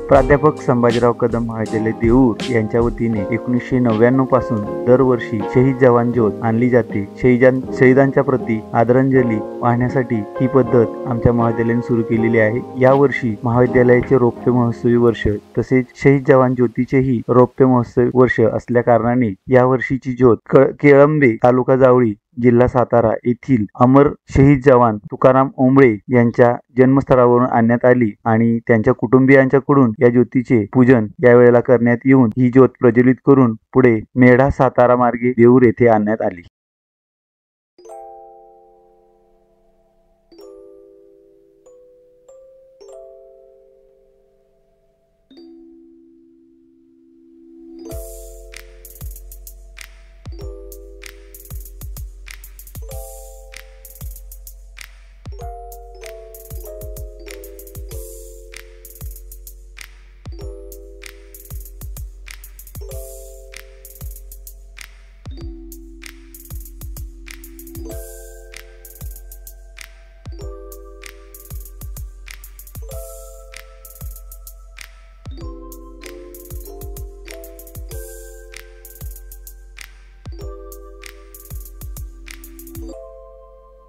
प्राध्यापक संभाजीराव कदम महाविद्यालय देऊर यांच्या वतीने 1999 पासून दरवर्षी शहीद जवान ज्योत आणली जाते। शहीदांच्या प्रती आदरांजली वाहण्यासाठी ही पद्धत आमच्या महाविद्यालयाने सुरू केलेली आहे। या वर्षी महाविद्यालयाचे रौप्य महोत्सवी वर्ष तसेच शहीद जवान ज्योतीचेही रौप्य महोत्सवी वर्ष असल्या कारणाने या वर्षीची ज्योत केळंबे तालुका जावळी जिल्हा सातारा येथील अमर शहीद जवान तुकाराम ओंबळे यांच्या जन्मस्थळावरून आणण्यात आली आणि त्यांच्या कुटुंबियांच्याकडून या ज्योतीचे पूजन यावेळेला करण्यात येऊन ही ज्योत प्रज्वलित करून पुढे मेढा सातारा मार्गे देऊर येथे आणण्यात आली।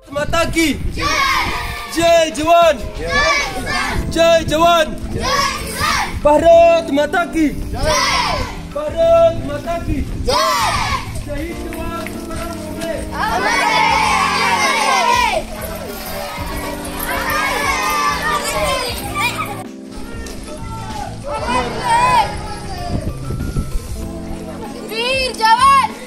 माता की जय जवान, जय जवान, भारत माता की, भारत माता की शहीद जवान तुकाराम ओंबळे वीर जवान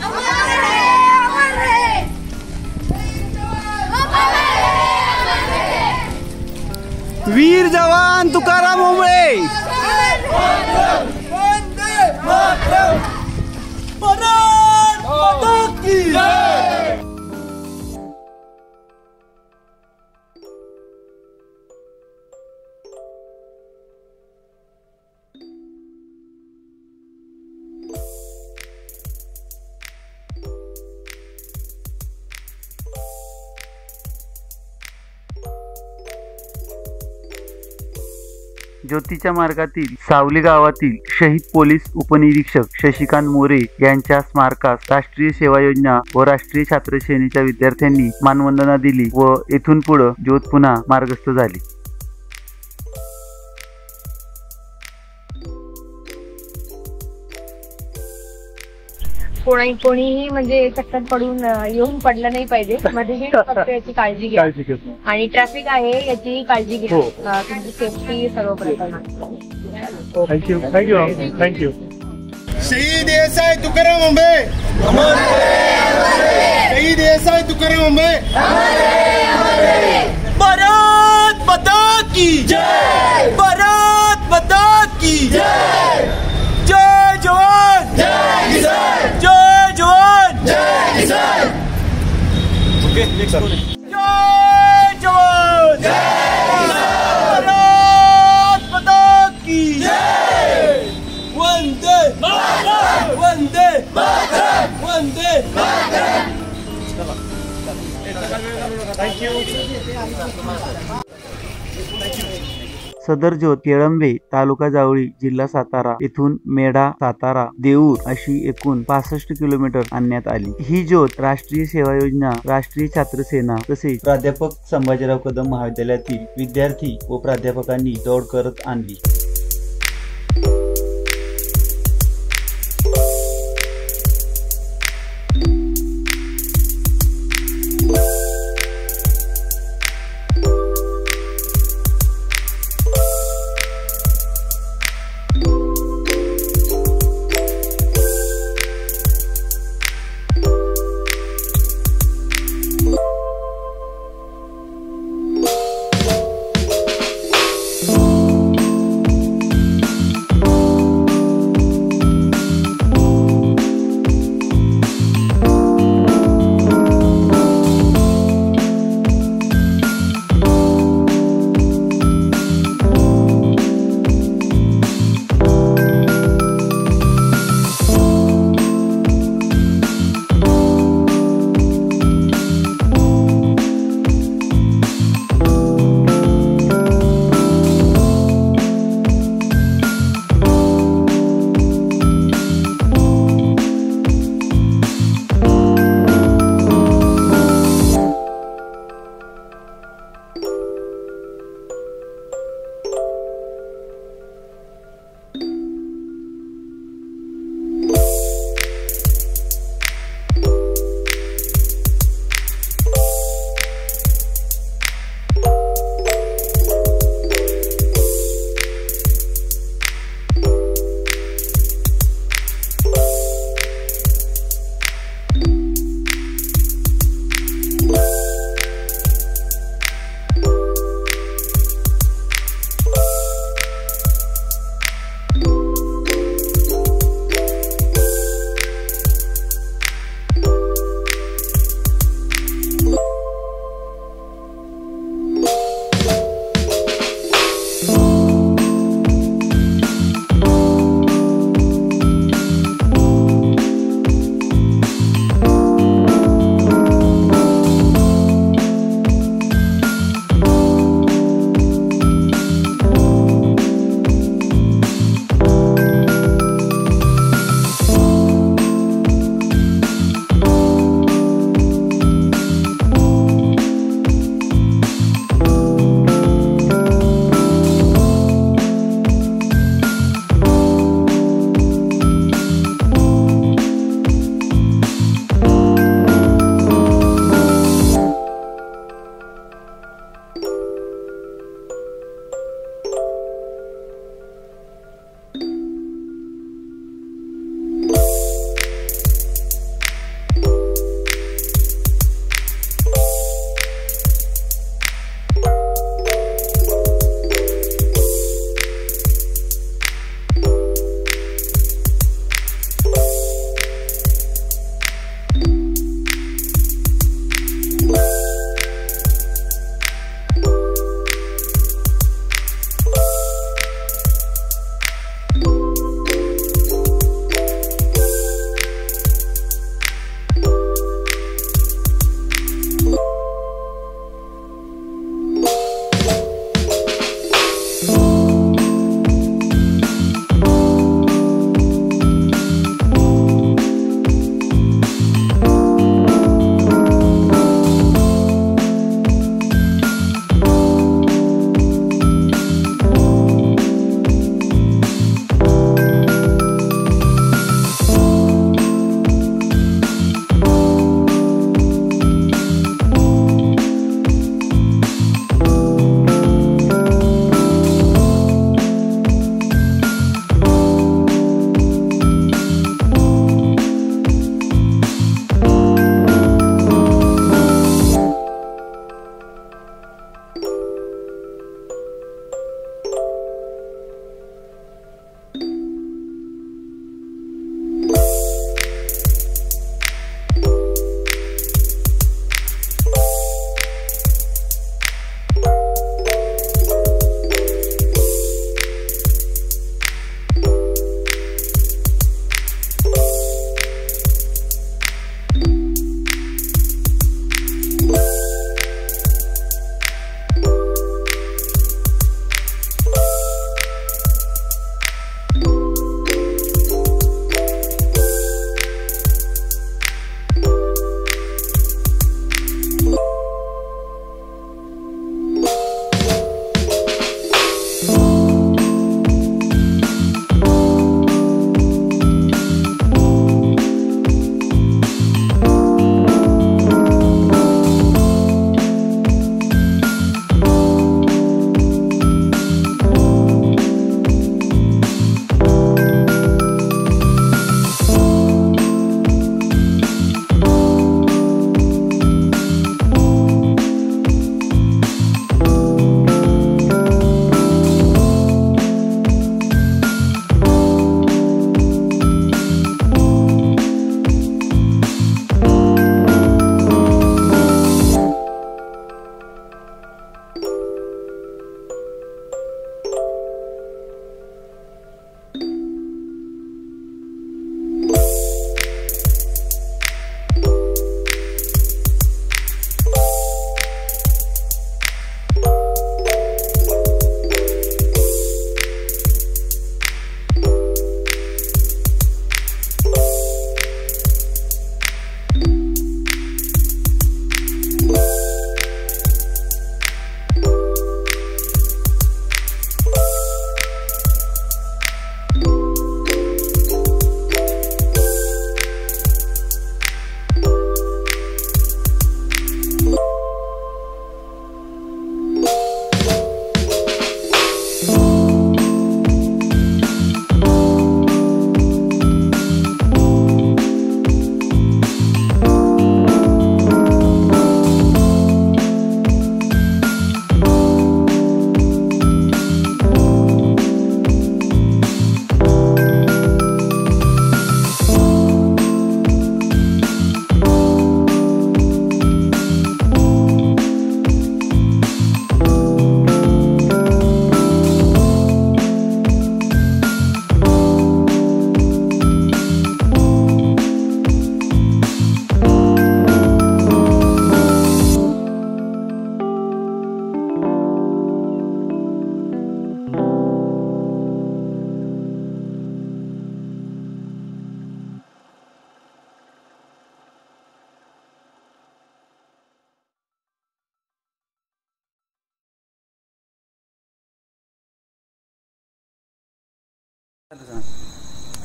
वीर जवान तुकाराम ओंबळे भारत माता की जय। ज्योतीच्या मार्गातील सावली गावातील शहीद पोलीस उपनिरीक्षक शशिकांत मोरे यांच्या स्मारकास राष्ट्रीय सेवा योजना व राष्ट्रीय छात्र सेनेच्या विद्यार्थ्यांनी मानवंदना दिली व येथून पुढे ज्योत पुन्हा मार्गस्थ झाली। कोणीही म्हणजे चक्कर पडून येऊन पडलं नाही पाहिजे, मध्ये याची काळजी घ्या आणि ट्रॅफिक आहे याची काळजी घ्या, तुमची सेफ्टी सर्वप्रथम। Thank you thank you thank you. शहीद एसआय तुकाराम ओंबळे, शहीद एसआय तुकाराम ओंबळे, भारत माता की जय, भारत माता की जय, जय जवान, जय किसान, जय जवान, जय किसान। ओके नेक्स्ट जय जवान, जय किसान, भारत माता की जय, वंदे मातरम, वंदे मातरम, वंदे मातरम। सदर ज्योत केळंबे तालुका जावळी जिल्हा सातारा येथून मेढा सातारा देऊर अशी एकूण 65 किलोमीटर आणण्यात आली। ही ज्योत राष्ट्रीय सेवा योजना, राष्ट्रीय छात्र सेना तसेच प्राध्यापक संभाजीराव कदम महाविद्यालयातील विद्यार्थी व प्राध्यापकांनी दौड करत आणली।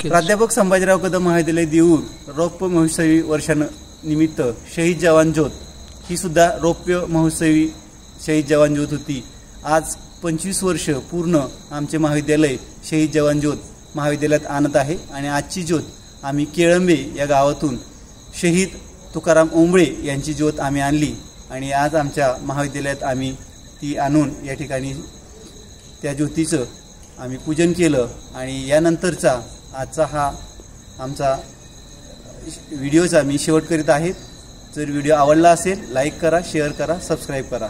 प्राध्यापक संभाजीराव कदम महाविद्यालय देऊर रौप्य महोत्सवी वर्षानिमित्त शहीद जवान ज्योत ही सुद्धा रौप्य महोत्सवी शहीद जवान ज्योत होती। आज 25 वर्ष पूर्ण आमचे महाविद्यालय शहीद जवान ज्योत महाविद्यालयात आणत आहे आणि आजची ज्योत आम्ही केळंबे या गावातून शहीद तुकाराम ओंबळे यांची ज्योत आम्ही आणली आणि आज आमच्या महाविद्यालयात आम्ही ती आणून या ठिकाणी त्या ज्योतीचं आम्ही पूजन केलं आणि यानंतरचा आजचा हा आमचा व्हिडिओचा मी शेवट करीत आहे। जर व्हिडिओ आवडला असेल लाईक करा, शेअर करा, सबस्क्राईब करा।